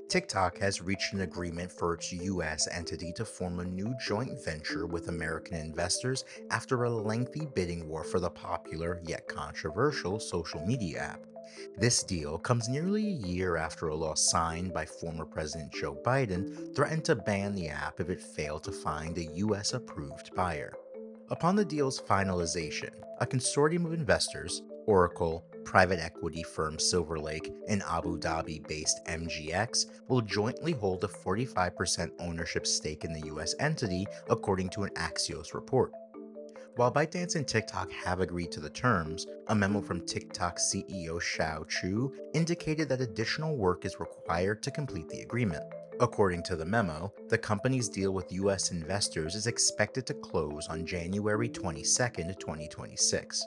TikTok has reached an agreement for its US entity to form a new joint venture with American investors after a lengthy bidding war for the popular yet controversial social media app. This deal comes nearly a year after a law signed by former President Joe Biden threatened to ban the app if it failed to find a US approved buyer. Upon the deal's finalization, a consortium of investors, Oracle, private equity firm Silver Lake, and Abu Dhabi based MGX, will jointly hold a 45% ownership stake in the US entity, according to an Axios report. While ByteDance and TikTok have agreed to the terms, a memo from TikTok CEO Shao Chu indicated that additional work is required to complete the agreement. According to the memo, the company's deal with US investors is expected to close on January 22, 2026.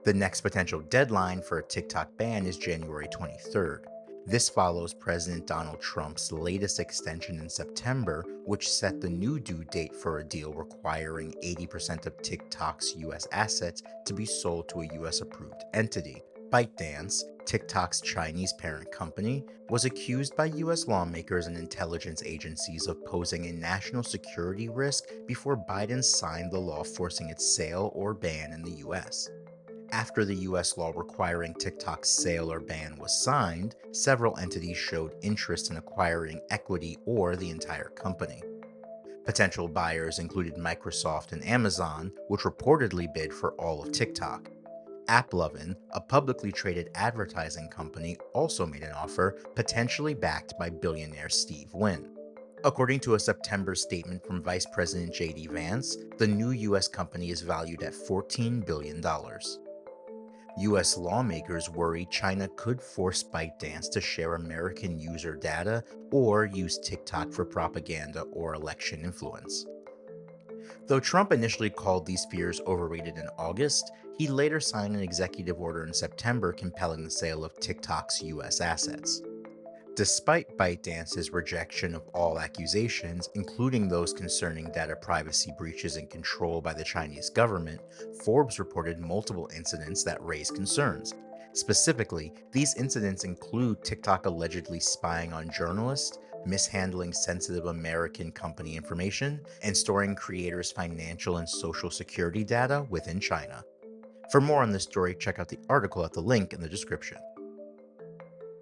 The next potential deadline for a TikTok ban is January 23rd. This follows President Donald Trump's latest extension in September, which set the new due date for a deal requiring 80% of TikTok's US assets to be sold to a US approved entity. ByteDance, TikTok's Chinese parent company, was accused by US lawmakers and intelligence agencies of posing a national security risk before Biden signed the law forcing its sale or ban in the US. After the US law requiring TikTok's sale or ban was signed, several entities showed interest in acquiring equity or the entire company. Potential buyers included Microsoft and Amazon, which reportedly bid for all of TikTok. AppLovin, a publicly traded advertising company, also made an offer, potentially backed by billionaire Steve Wynn. According to a September statement from Vice President J.D. Vance, the new US company is valued at $14 billion. US lawmakers worry China could force ByteDance to share American user data or use TikTok for propaganda or election influence. Though Trump initially called these fears overrated in August, he later signed an executive order in September compelling the sale of TikTok's US assets. Despite ByteDance's rejection of all accusations, including those concerning data privacy breaches and control by the Chinese government, Forbes reported multiple incidents that raised concerns. Specifically, these incidents include TikTok allegedly spying on journalists, mishandling sensitive American company information, and storing creators' financial and social security data within China. For more on this story, check out the article at the link in the description.